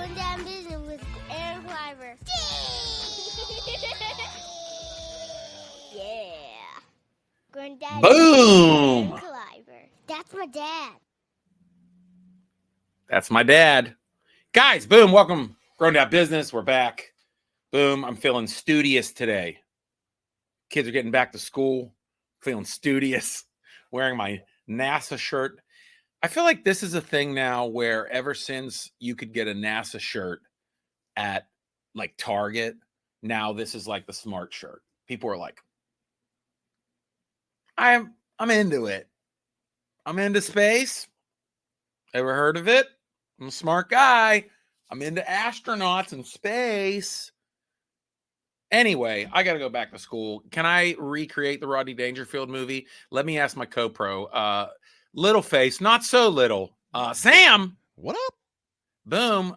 Going Down Business with Aaron Kleiber. Yeah. Going Down Boom! Aaron Kleiber. That's my dad. That's my dad. Guys, boom, welcome. Grown Down Business, we're back. Boom, I'm feeling studious today. Kids are getting back to school, feeling studious, wearing my NASA shirt. I feel like this is a thing now where ever since you could get a NASA shirt at like Target, now this is like the smart shirt. People are like, I'm into it. I'm into space. Ever heard of it? I'm a smart guy. I'm into astronauts and space. Anyway, I got to go back to school. Can I recreate the Rodney Dangerfield movie? Let me ask my co-pro. Little face, not so little. Sam. What up? Boom.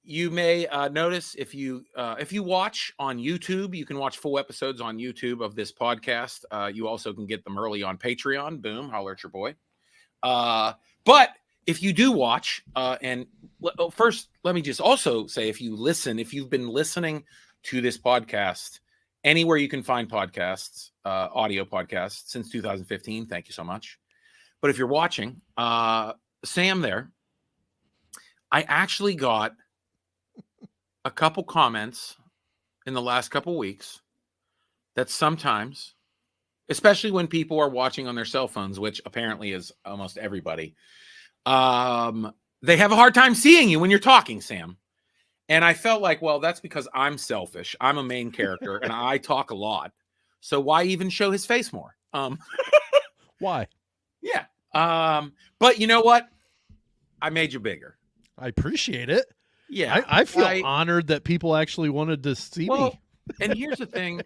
You may notice if you watch on YouTube, you can watch full episodes on YouTube of this podcast. You also can get them early on Patreon. Boom, holler at your boy. But if you do watch, first, let me just also say, if you've been listening to this podcast anywhere you can find podcasts, audio podcasts since 2015, thank you so much. But if you're watching, Sam there, I actually got a couple comments in the last couple weeks that sometimes, especially when people are watching on their cell phones, which apparently is almost everybody, they have a hard time seeing you when you're talking, Sam. And I felt like, well, that's because I'm selfish. I'm a main character and I talk a lot. So why even show his face more? Why? Yeah. But you know what? I made you bigger. I appreciate it. Yeah. I feel honored that people actually wanted to see me. And here's the thing,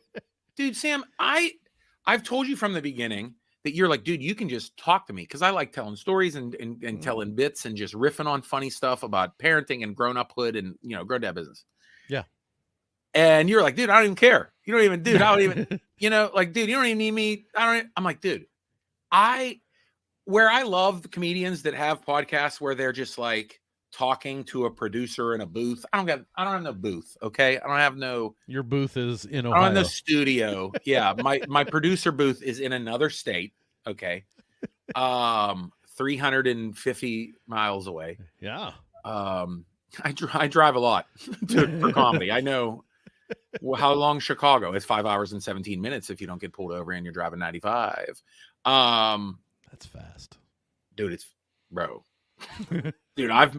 dude, Sam, I've told you from the beginning that you're like, dude, you can just talk to me because I like telling stories and telling bits and just riffing on funny stuff about parenting and grown-uphood and, grown down business. Yeah. And you're like, dude, I don't even care. You don't even, dude, I don't even, dude, you don't even need me. I'm like, dude, where I love the comedians that have podcasts where they're just like talking to a producer in a booth. I don't have no booth. Okay. I don't have no. Your booth is in Ohio. I don't have no studio. Yeah. My producer booth is in another state. Okay. 350 miles away. Yeah. I drive a lot for comedy. I know how long Chicago is. 5 hours and 17 minutes if you don't get pulled over and you're driving 95. That's fast. Dude, it's bro. Dude, I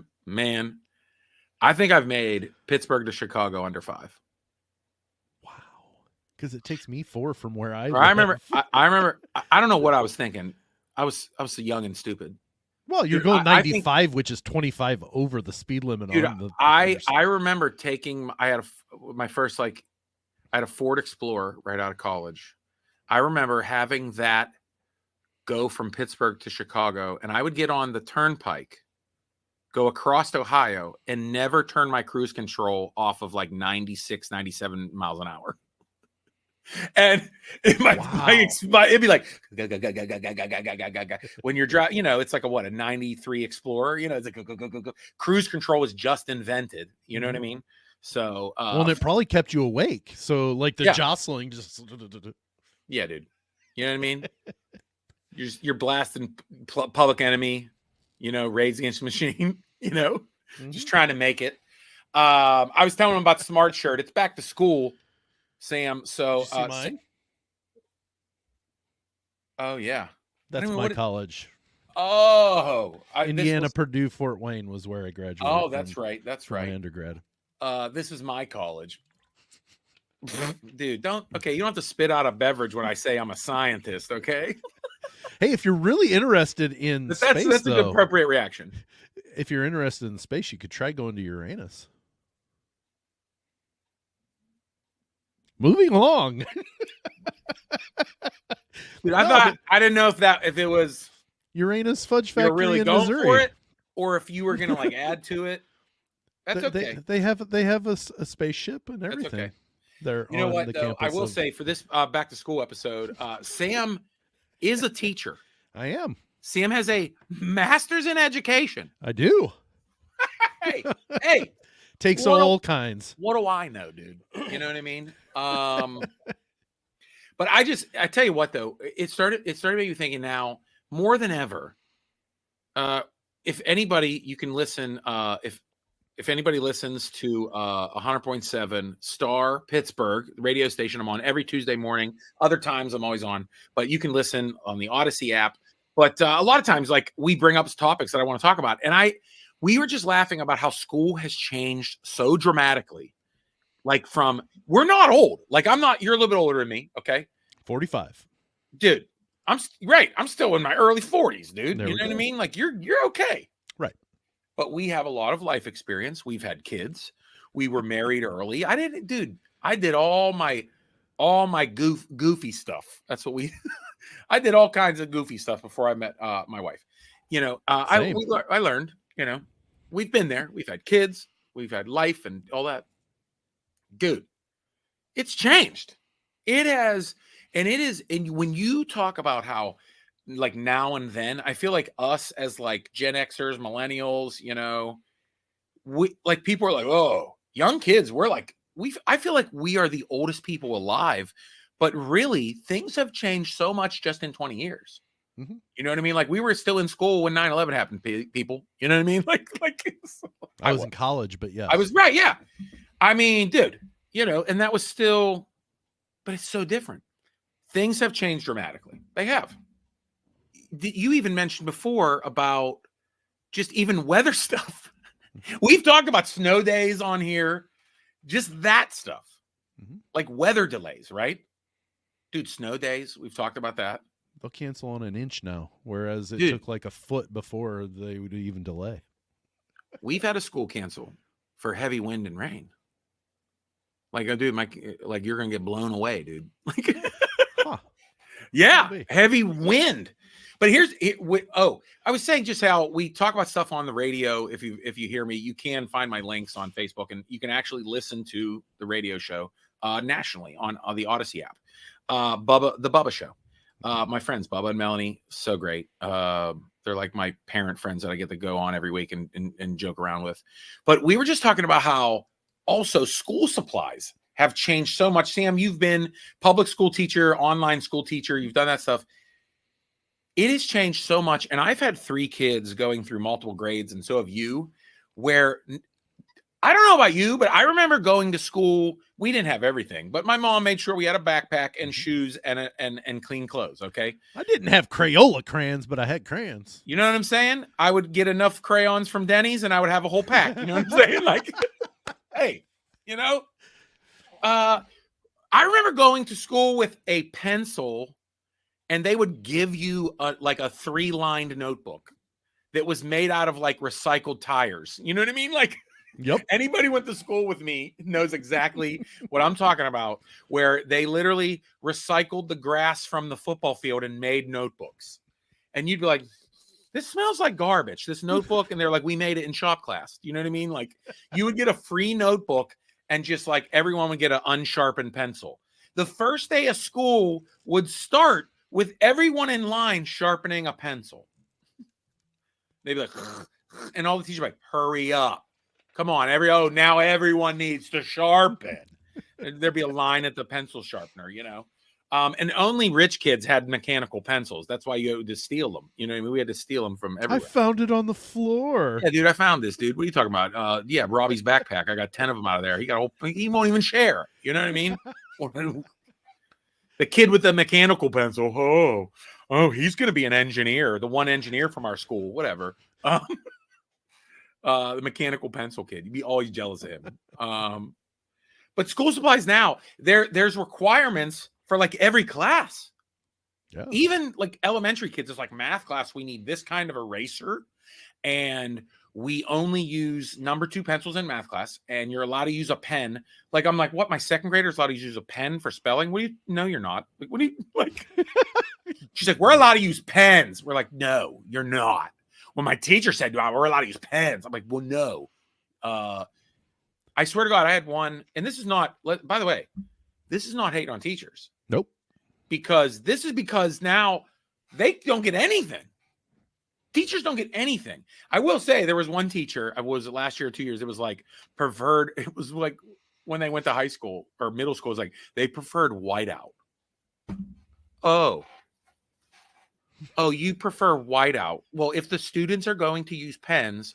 think I've made Pittsburgh to Chicago under 5. Wow. Because it takes me 4 from where I live. I remember I don't know what I was thinking. I was so young and stupid. Well, you're going 95, which is 25 over the speed limit. Dude, on the I remember I had a Ford Explorer right out of college. I remember having that go from Pittsburgh to Chicago, and I would get on the turnpike, go across Ohio, and never turn my cruise control off of like 96, 97 miles an hour. And it'd be like when you're driving, it's like a 93 Explorer, it's like go. Cruise control was just invented. You know what I mean? So, and it probably kept you awake. So like the jostling just. Yeah, dude. You know what I mean? You're blasting Public Enemy, Rage Against the Machine, just trying to make it. I was telling him about the smart shirt. It's back to school, Sam. So, did you see mine? Oh yeah, that's my college. Oh, Indiana, Purdue, Fort Wayne was where I graduated. Oh, that's right. That's right. My undergrad. This is my college. Dude, you don't have to spit out a beverage when I say I'm a scientist, okay? Hey, if you're really interested in space, that's an appropriate reaction. If you're interested in space, you could try going to Uranus. Moving along. Dude, I didn't know if it was Uranus Fudge Factory really in going Missouri, for it, or if you were going to add to it. That's okay. They have a spaceship and everything. That's okay. They're you know what? Though, I will say for this back to school episode, Sam is a teacher. I am. Sam has a master's in education. I do. hey, Takes what all kinds. what do I know, dude? You know what I mean? But I tell you what though, it started making you thinking now more than ever. If anybody, you can listen. If anybody listens to 100.7 Star Pittsburgh, the radio station I'm on every Tuesday morning. Other times I'm always on, but you can listen on the Odyssey app. But a lot of times, like we bring up topics that I want to talk about, and we were just laughing about how school has changed so dramatically. Like we're not old. Like I'm not. You're a little bit older than me, okay? 45. Dude, right. I'm still in my early 40s, dude. There You we know what I go. mean? Like you're okay. Right. But we have a lot of life experience. We've had kids. We were married early. I did all my goofy stuff. That's what I did all kinds of goofy stuff before I met my wife. You know, I learned, you know, we've been there. We've had kids. We've had life and all that. Dude, it's changed. It has, and it is. And when you talk about how, like now and then, I feel like us as like Gen Xers, millennials, you know, we like people are like, oh, young kids. We're like, I feel like we are the oldest people alive, but really things have changed so much just in 20 years. Mm-hmm. You know what I mean? Like we were still in school when 9/11 happened, people. You know what I mean? Like I was in college, but yeah, I was right. Yeah. I mean, dude, you know, and that was still, but it's so different. Things have changed dramatically. They have. You even mentioned before about just even weather stuff. We've talked about snow days on here, just that stuff, like weather delays, right? Dude, snow days. We've talked about that. They'll cancel on an inch now, whereas it Dude, took like a foot before they would even delay. We've had a school cancel for heavy wind and rain. Like, dude, like you're gonna get blown away, dude. Like, yeah, heavy wind. But I was saying just how we talk about stuff on the radio. If you hear me, you can find my links on Facebook, and you can actually listen to the radio show nationally on the Odyssey app. The Bubba Show. My friends Bubba and Melanie, so great. They're like my parent friends that I get to go on every week and joke around with. But we were just talking about how also school supplies have changed so much. Sam, you've been public school teacher, online school teacher. You've done that stuff. It has changed so much. And I've had 3 kids going through multiple grades, and so have you, where I don't know about you, but I remember going to school. We didn't have everything, but my mom made sure we had a backpack and shoes and clean clothes. Okay. I didn't have Crayola crayons, but I had crayons. You know what I'm saying? I would get enough crayons from Denny's and I would have a whole pack. You know what I'm saying? Like, hey, you know, I remember going to school with a pencil, and they would give you like a 3-lined notebook that was made out of like recycled tires. You know what I mean? Like, yep. Anybody went to school with me knows exactly what I'm talking about, where they literally recycled the grass from the football field and made notebooks. And you'd be like, this smells like garbage, this notebook. And they're like, we made it in shop class. You know what I mean? Like, you would get a free notebook, and just like everyone would get an unsharpened pencil. The first day of school would start with everyone in line sharpening a pencil. They'd be like, and all the teachers would be like, hurry up. Come on, now everyone needs to sharpen. There'd be a line at the pencil sharpener, you know. And only rich kids had mechanical pencils. That's why you had to steal them. You know what I mean? We had to steal them from everywhere. I found it on the floor. Yeah, dude, I found this, dude. What are you talking about? Yeah, Robbie's backpack. I got 10 of them out of there. He won't even share. You know what I mean? The kid with the mechanical pencil. Oh, he's going to be an engineer. The one engineer from our school, whatever. The mechanical pencil kid. You'd be always jealous of him. But school supplies now, there's requirements for like every class. Yeah. Even like elementary kids, it's like math class. We need this kind of eraser, and we only use number 2 pencils in math class, and you're allowed to use a pen. Like, I'm like, what? My second grader's allowed to use a pen for spelling? What do you? No, you're not. Like, what do you like? She's like, we're allowed to use pens. We're like, no, you're not. When my teacher said, we're allowed to use pens, I'm like, well, no. I swear to God, I had one, and this is not, by the way, this is not hate on teachers. Nope. Because now they don't get anything. Teachers don't get anything. I will say there was one teacher, I was last year or 2 years, it was like preferred. It was like when they went to high school or middle school, it was like they preferred whiteout. Oh, you prefer whiteout. Well, if the students are going to use pens,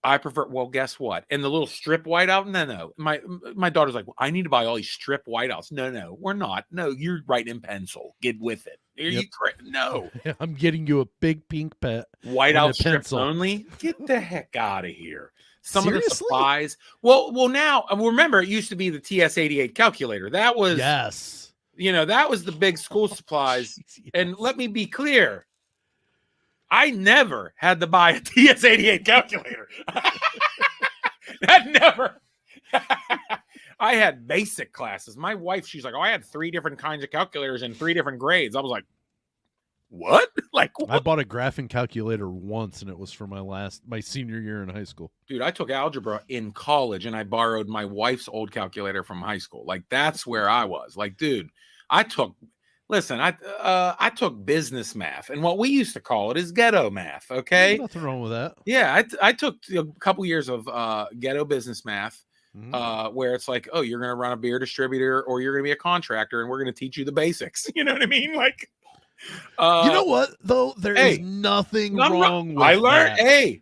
I prefer, well, guess what? And the little strip whiteout, no. My daughter's like, well, I need to buy all these strip whiteouts. No, we're not. No, you're writing in pencil. Get with it. Yep. No. I'm getting you a big pink pet. Whiteout strips pencil. Only? Get the heck out of here. Some Seriously? of the supplies. Well, now, remember, it used to be the TS-88 calculator. That was, yes. That was the big school supplies. Yes. And let me be clear. I never had to buy a TS-88 calculator. That never. I had basic classes. My wife, she's like, oh, I had 3 different kinds of calculators in 3 different grades. I was like, what? Like, what? I bought a graphing calculator once, and it was for my senior year in high school. Dude, I took algebra in college, and I borrowed my wife's old calculator from high school. Like, that's where I was. Like, dude, I took business math, and what we used to call it is ghetto math. Okay, There's nothing wrong with that. Yeah, I took a couple years of ghetto business math, where it's like, oh, you're going to run a beer distributor, or you're going to be a contractor, and we're going to teach you the basics. You know what I mean? Like, you know what though? There is nothing wrong with I learned. that. Hey,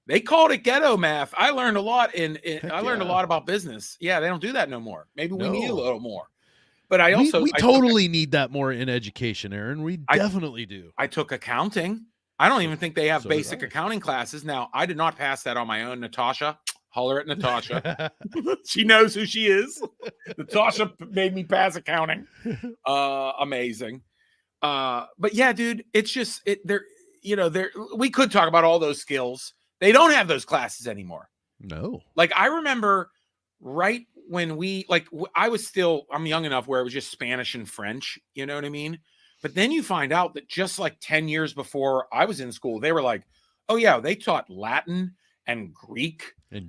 they called it ghetto math. I learned a lot I learned a lot about business. Yeah, they don't do that no more. Maybe we need a little more. But I also we totally need that more in education, Aaron. We definitely do. I took accounting. I don't even think they have So basic accounting classes. Now, I did not pass that on my own. Natasha, holler at Natasha. She knows who she is. Natasha made me pass accounting. Amazing. But yeah, dude, it's just we could talk about all those skills. They don't have those classes anymore. No. Like, I remember right when I'm young enough where it was just Spanish and French, you know what I mean? But then you find out that just like 10 years before I was in school, they were like, oh yeah, they taught Latin and Greek and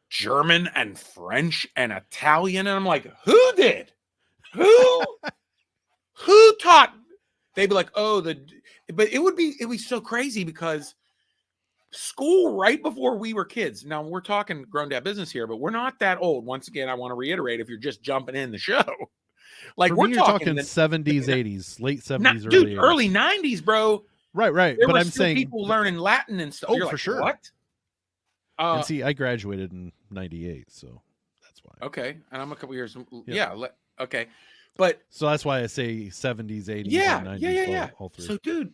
German and French and Italian. And I'm like, who did? Who taught? They'd be like, but it would be so crazy because school right before we were kids. Now we're talking grown dad business here, but we're not that old. Once again, I want to reiterate, if you're just jumping in the show, like for we're me, talking 70s, 80s, late 70s, early 90s, bro. Right. There but were I'm still saying people learning Latin and stuff. Oh, You're for like, sure. What? And see, I graduated in 98, so that's why. Okay, and I'm a couple years. Yeah. Okay, but so that's why I say 70s, 80s, yeah, and 90s. All 3. So, dude,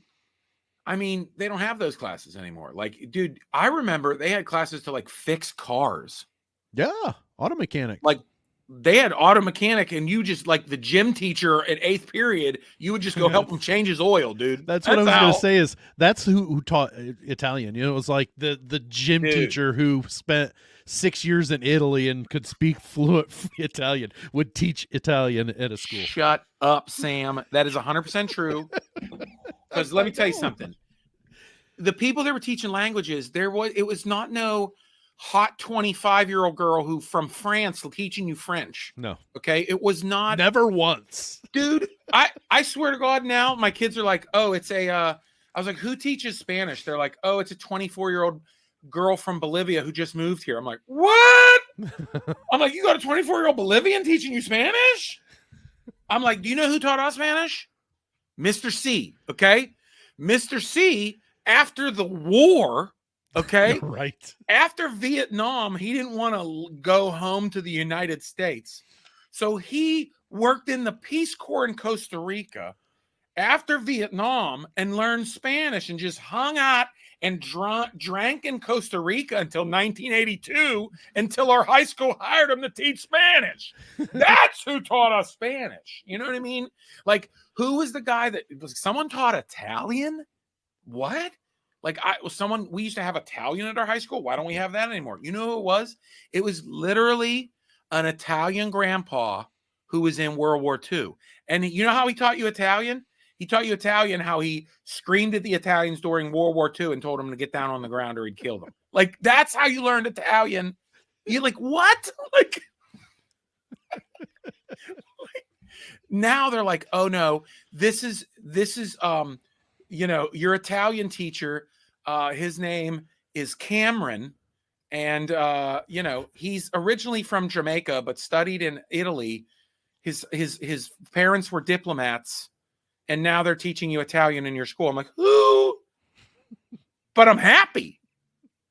I mean, they don't have those classes anymore. Like, dude, I remember they had classes to like fix cars. Yeah, auto mechanic. Like, they had auto mechanic, and you just, like, the gym teacher at 8th period, you would just go help him change his oil, dude. That's what I was going to say is that's who taught Italian. You know, it was like the gym teacher who spent 6 years in Italy and could speak fluent Italian would teach Italian at a school. Shut up, Sam. That is 100% true. Because let me tell you something. The people that were teaching languages, it was not no hot 25-year-old girl who from France teaching you French. No. Okay. It was not. Never once. Dude, I swear to God, now my kids are like, oh, it's I was like, who teaches Spanish? They're like, oh, it's a 24-year-old girl from Bolivia who just moved here. I'm like, what? I'm like, you got a 24-year-old Bolivian teaching you Spanish? I'm like, do you know who taught us Spanish? Mr. C. Okay. Mr. C, after the war, okay, right, after Vietnam, he didn't want to go home to the United States. So he worked in the Peace Corps in Costa Rica after Vietnam and learned Spanish and just hung out and drank in Costa Rica until 1982, until our high school hired him to teach Spanish. That's who taught us Spanish. You know what I mean? Like, who was the guy that was someone taught Italian? What? Like, we used to have Italian at our high school. Why don't we have that anymore? You know who it was? It was literally an Italian grandpa who was in World War II. And you know how he taught you Italian? He taught you Italian, how he screamed at the Italians during World War II and told them to get down on the ground or he'd kill them. Like, that's how you learned Italian. You're like, what? Like, now they're like, oh no, this is your Italian teacher His name is Cameron. And, he's originally from Jamaica, but studied in Italy. His parents were diplomats, and now they're teaching you Italian in your school. I'm like, ooh, but I'm happy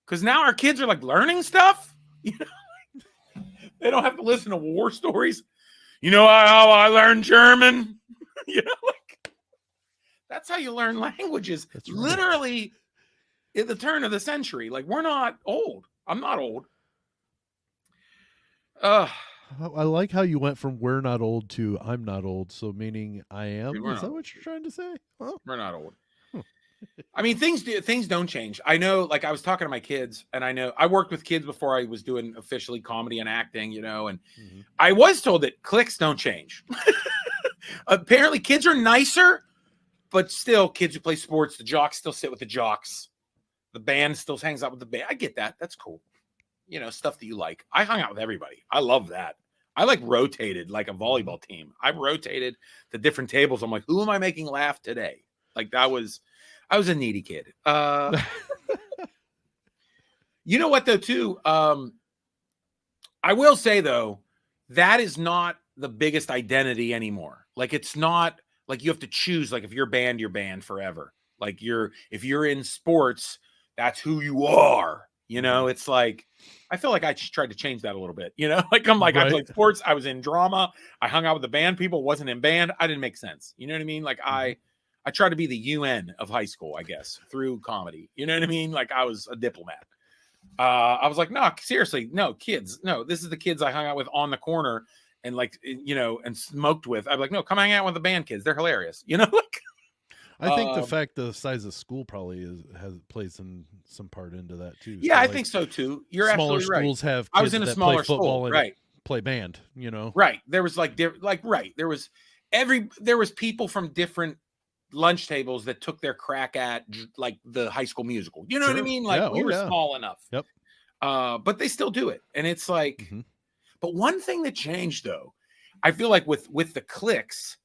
because now our kids are like learning stuff. They don't have to listen to war stories. You know how I learned German? That's how you learn languages. That's right. Literally at the turn of the century. Like, we're not old. I'm not old. I like how you went from we're not old to I'm not old. So meaning I am. Dude, is that what you're trying to say? Huh? We're not old. I mean, things don't change. I know, like I was talking to my kids, and I know I worked with kids before I was doing officially comedy and acting, and I was told that cliques don't change. Apparently kids are nicer, but still kids who play sports, the jocks still sit with the jocks. The band still hangs out with the band. I get that. That's cool. Stuff that you like. I hung out with everybody. I love that. I like rotated like a volleyball team. I rotated to different tables. I'm like, who am I making laugh today? Like I was a needy kid. You know what though, too? I will say though, that is not the biggest identity anymore. Like it's not like you have to choose, like if you're banned, you're banned forever. Like if you're in sports, that's who you are. It's like, I feel like I just tried to change that a little bit, like I'm like, right. I played sports. I was in drama. I hung out with the band people, wasn't in band. I didn't make sense. You know what I mean? Like I tried to be the UN of high school, I guess, through comedy. You know what I mean? Like I was a diplomat. I was like, no, seriously, no kids. No, this is the kids I hung out with on the corner and like, and smoked with. I'm like, no, come hang out with the band kids. They're hilarious. Like, I think the fact the size of school probably plays some part into that too. Yeah, so I think so too. You're absolutely right. Smaller schools have kids I was in a that smaller play football school, and right? Play band, Right. There was there was people from different lunch tables that took their crack at like the High School Musical. You know what I mean? Like we were small enough. Yep. But they still do it, and it's like. But one thing that changed though, I feel like with the cliques,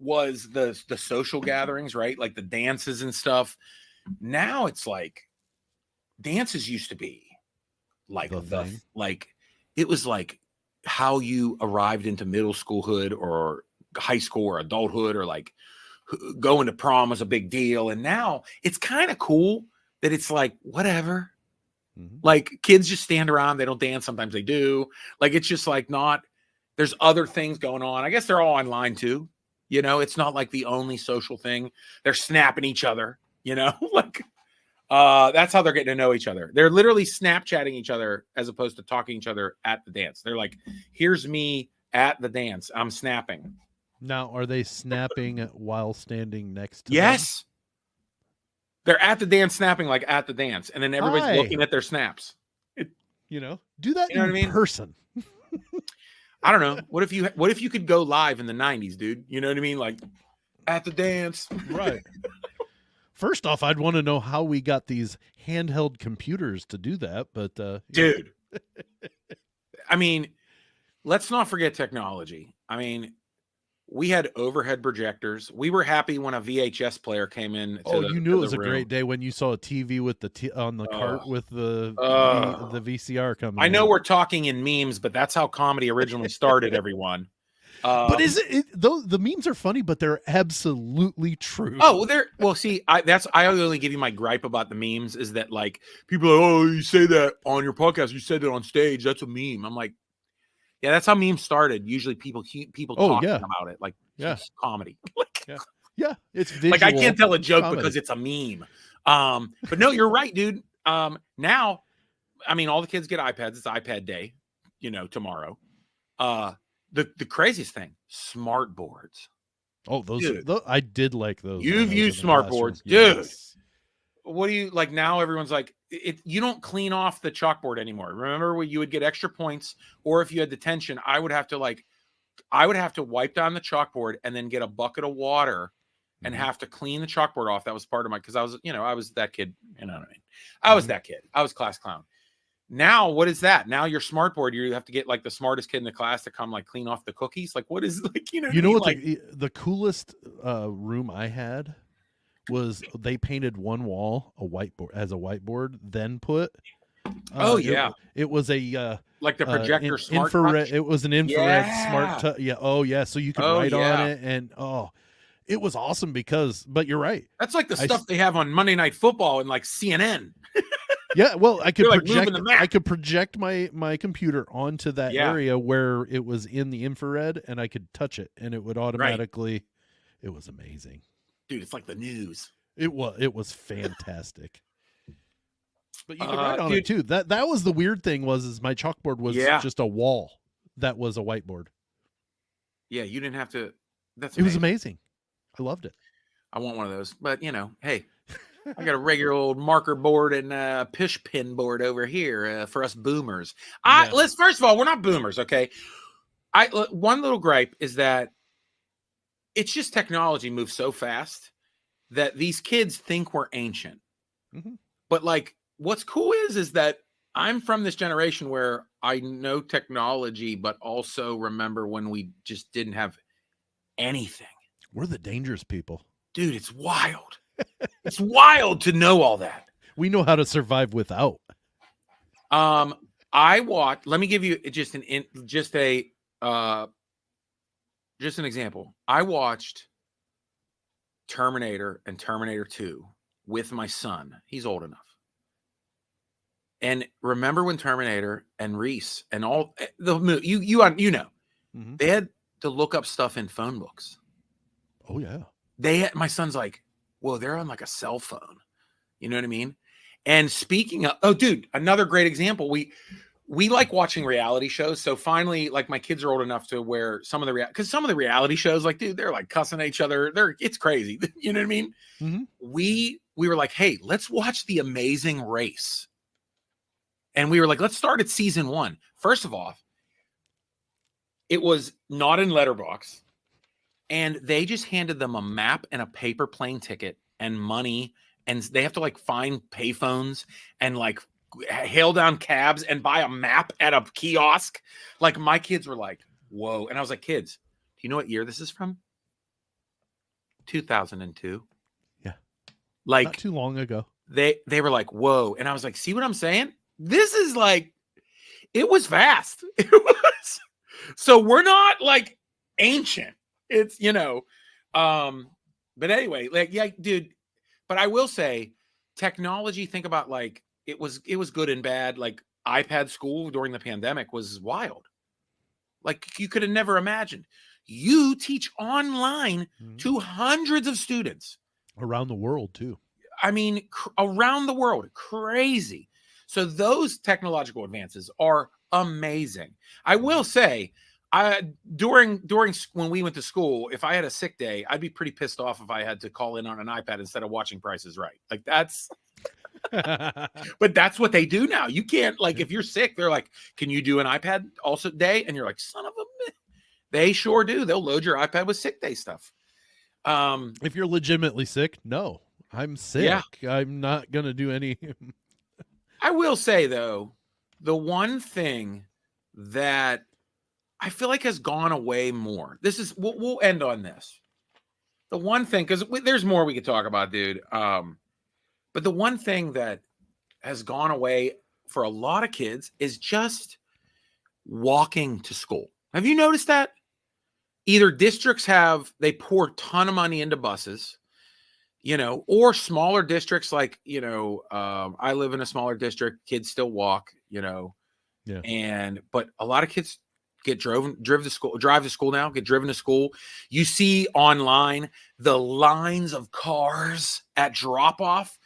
was the social gatherings, right? Like the dances and stuff. Now it's like dances used to be like it was like how you arrived into middle schoolhood or high school or adulthood, or like going to prom was a big deal. And now it's kind of cool that it's like whatever. Like kids just stand around, they don't dance, sometimes they do. Like it's just like there's other things going on. I guess they're all online too. It's not like the only social thing. They're snapping each other, like that's how they're getting to know each other. They're literally Snapchatting each other as opposed to talking to each other at the dance. They're like, here's me at the dance. I'm snapping. Now, are they snapping while standing next to Yes. Them? They're at the dance snapping like at the dance. And then everybody's looking at their snaps. Do that in person. I don't know. What if you could go live in the 90s, dude? You know what I mean? Like at the dance. Right. First off, I'd want to know how we got these handheld computers to do that, but dude. I mean, let's not forget technology. I mean, we had overhead projectors. We were happy when a VHS player came in. You knew it was a great day when you saw a TV with the on the cart with the VCR coming. I know we're talking in memes, but that's how comedy originally started. Everyone. But the memes are funny, but they're absolutely true. Oh, see, I only give you my gripe about the memes is that like people are, oh, you say that on your podcast, you said that on stage, that's a meme. I'm like, yeah, that's how memes started. Usually people talking about it, like it's comedy. It's visual like I can't tell a joke comedy because it's a meme. But no, you're right, dude. Now, I mean, all the kids get iPads. It's iPad day, tomorrow. The craziest thing, smart boards. Oh, those I did like those. You've used smart boards, dude. Yes. What do you like now? Everyone's like, you don't clean off the chalkboard anymore. Remember when you would get extra points, or if you had detention, I would have to wipe down the chalkboard and then get a bucket of water and have to clean the chalkboard off. That was part of because I was that kid. You know what I mean? I was that kid. I was class clown. Now, what is that? Now your smart board, you have to get like the smartest kid in the class to come like clean off the cookies. Like what is like, what the coolest room I had was they painted one wall a whiteboard, then put Oh yeah, it was a like the projector smart infrared. touch. It was an infrared Yeah. yeah. Oh yeah, so you could Oh write on yeah. it, and it was awesome because. But you're right. That's like the stuff they have on Monday Night Football and like CNN. Yeah, well, I could They're, like, project. moving the map. I could project my computer onto that Yeah. area where it was in the infrared, and I could touch it, and it would automatically. It was amazing, dude. It's like the news. It was fantastic. But you could write on dude, it too. That was the weird thing is my chalkboard was just a wall that was a whiteboard. Yeah, you didn't have to. That's amazing. It was amazing. I loved it. I want one of those, but hey. I got a regular old marker board and push pin board over here for us boomers. Let's first of all, we're not boomers, okay? One little gripe is that it's just technology moves so fast that these kids think we're ancient. Mm-hmm. But like, what's cool is that I'm from this generation where I know technology, but also remember when we just didn't have anything. We're the dangerous people, dude. It's wild. It's wild to know all that. We know how to survive without. I watched. Let me give you just an example. I watched Terminator and Terminator 2 with my son. He's old enough. And remember when Terminator and Reese and all the you know, mm-hmm. They had to look up stuff in phone books. Oh yeah. My son's like, well, they're on like a cell phone. You know what I mean? And speaking of, dude, another great example. We like watching reality shows. So finally, like my kids are old enough to where some of the reality shows, like, dude, they're like cussing at each other. It's crazy. You know what I mean? Mm-hmm. We were like, hey, let's watch The Amazing Race. And we were like, let's start at season 1. First of all, it was not in Letterboxd. And they just handed them a map and a paper plane ticket and money. And they have to like find payphones and like hail down cabs and buy a map at a kiosk. Like my kids were like, whoa. And I was like, kids, do you know what year this is from? 2002. Yeah. Like not too long ago. They were like, whoa. And I was like, see what I'm saying? This is like, it was fast. It was. So we're not like ancient. It's, but anyway, like, yeah, dude, but I will say technology, think about like, it was good and bad. Like iPad school during the pandemic was wild. Like you could have never imagined. You teach online to hundreds of students. Around the world too. I mean, around the world, crazy. So those technological advances are amazing. I will say, during when we went to school, if I had a sick day, I'd be pretty pissed off if I had to call in on an iPad instead of watching Price is Right. Like that's, but that's what they do now. You can't, like, if you're sick, they're like, can you do an iPad also day? And you're like, son of a, they sure do. They'll load your iPad with sick day stuff. If you're legitimately sick, no, I'm sick. Yeah. I'm not going to do any. I will say though, the one thing that I feel like has gone away more. This is we'll end on this. The one thing, because there's more we could talk about, dude. But the one thing that has gone away for a lot of kids is just walking to school. Have you noticed that? Either districts they pour a ton of money into buses, or smaller districts like, I live in a smaller district. Kids still walk, Yeah. But a lot of kids get drive to school now, get driven to school. You see online the lines of cars at drop-off.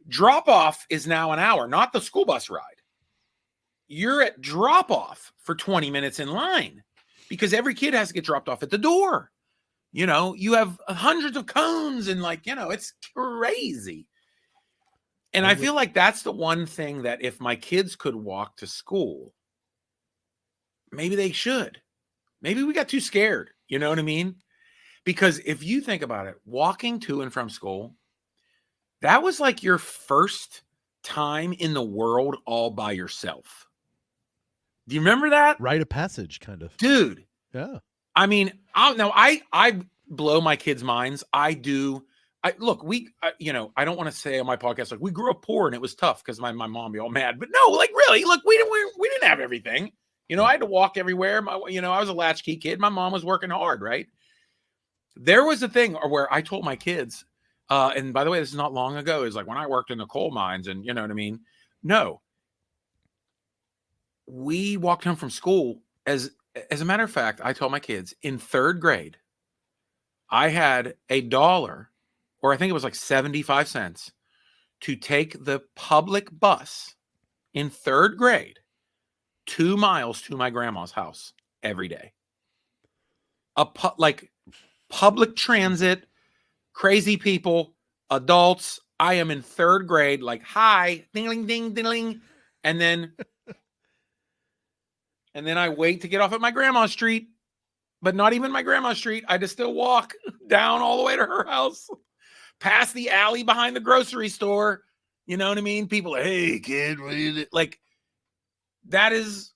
Drop-off is now an hour, not the school bus ride. You're at drop-off for 20 minutes in line because every kid has to get dropped off at the door. You have hundreds of cones and it's crazy. And I feel like that's the one thing that if my kids could walk to school, maybe they should. Maybe we got too scared. You know what I mean? Because if you think about it, walking to and from school, that was like your first time in the world all by yourself. Do you remember that? Rite of passage, kind of. Dude. Yeah. I mean, I blow my kids' minds. I do I don't want to say on my podcast like we grew up poor and it was tough because my mom be all mad, but no, like really, look, we didn't have everything. I had to walk everywhere. I was a latchkey kid. My mom was working hard, right? There was a thing where I told my kids, and by the way, this is not long ago, is like when I worked in the coal mines, and you know what I mean? No. We walked home from school. As a matter of fact, I told my kids in 3rd grade, I had $1, or I think it was like 75 cents, to take the public bus in 3rd grade 2 miles to my grandma's house every day. Public transit, crazy people, adults. I am in 3rd grade, like, hi, ding, ding, ding, and then I wait to get off at my grandma's street, but not even my grandma's street. I just still walk down all the way to her house, past the alley behind the grocery store. You know what I mean? People are, hey, kid, what is it? Like, that is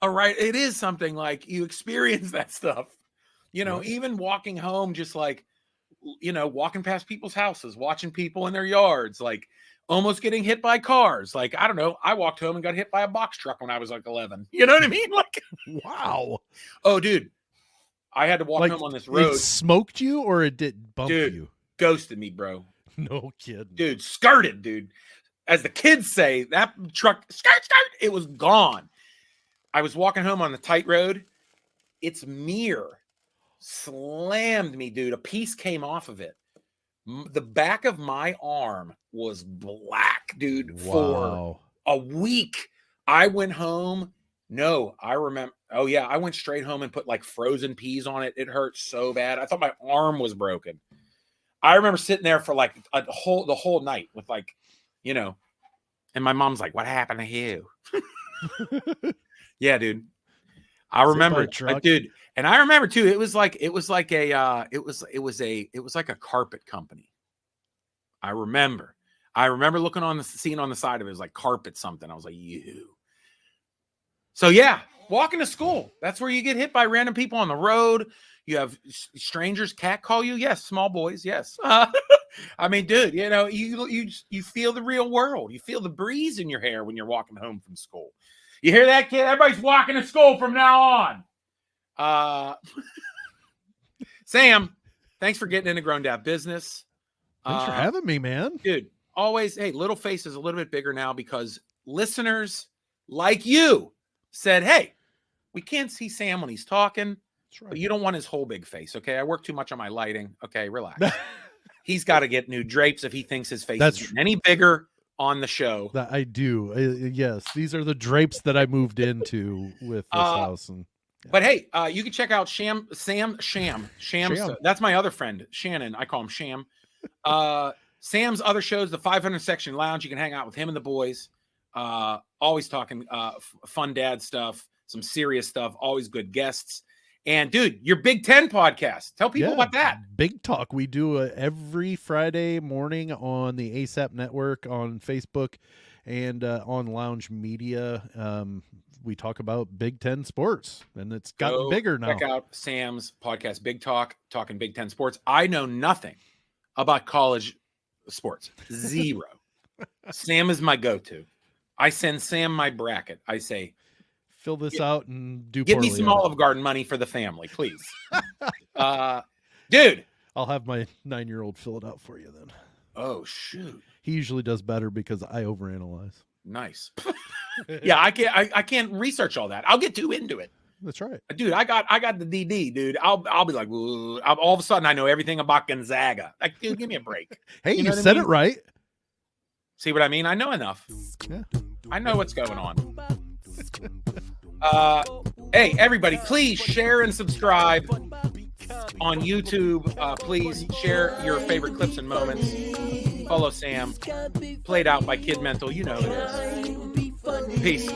right. It is something like you experience that stuff. Even walking home, just like, walking past people's houses, watching people in their yards, like almost getting hit by cars. Like, I don't know. I walked home and got hit by a box truck when I was like 11. You know what I mean? Like, wow. Oh, dude. I had to walk home on this road. It smoked you or it did bump you? Ghosted me, bro. No kidding. Dude, skirted, dude. As the kids say, that truck, skirt, it was gone. I was walking home on the tight road. Its mirror slammed me, dude. A piece came off of it. The back of my arm was black, dude, for a week. I went home. No, I remember. Oh, yeah. I went straight home and put like frozen peas on it. It hurt so bad. I thought my arm was broken. I remember sitting there for like the whole night with like, and my mom's like, what happened to you? Yeah, dude. I remember, dude. And I remember too, it was like a carpet company. I remember looking on seeing on the side of it was like carpet something. I was like, you. So yeah, walking to school. That's where you get hit by random people on the road. You have strangers catcall you. Yes, small boys. Yes. I mean, dude, you feel the real world. You feel the breeze in your hair when you're walking home from school. You hear that, kid? Everybody's walking to school from now on. Sam, thanks for getting into Grown Dad Business. Thanks for having me, man. Dude, always, hey, Little Face is a little bit bigger now because listeners like you said, hey, we can't see Sam when he's talking, but you don't want his whole big face, okay? I work too much on my lighting. Okay, relax. He's got to get new drapes if he thinks his face is getting any bigger on the show. That I do. Yes, these are the drapes that I moved into with this house. And but hey, you can check out Sham. That's my other friend, Shannon. I call him Sham. Sam's other shows, the 500 Section Lounge. You can hang out with him and the boys. Always talking fun dad stuff, some serious stuff, always good guests. And dude, your Big Ten podcast. Tell people about that. Big Talk. We do every Friday morning on the ASAP Network, on Facebook, and on Lounge Media. We talk about Big Ten sports, and it's gotten bigger now. Check out Sam's podcast, Big Talk, talking Big Ten sports. I know nothing about college sports. Zero. Sam is my go-to. I send Sam my bracket. I say, fill this out and do. Give me some Olive Garden money for the family, please. Dude, I'll have my 9-year-old fill it out for you then. Oh shoot. He usually does better because I overanalyze. Nice. Yeah, I can't research all that. I'll get too into it. That's right. Dude, I got the DD, dude. I'll be like, all of a sudden I know everything about Gonzaga. Like, dude, give me a break. Hey, you said it right. See what I mean? I know enough. Yeah. I know what's going on. Hey, everybody, please share and subscribe on YouTube. Please share your favorite clips and moments. Follow Sam. Played out by Kid Mental. You know who it is. Peace.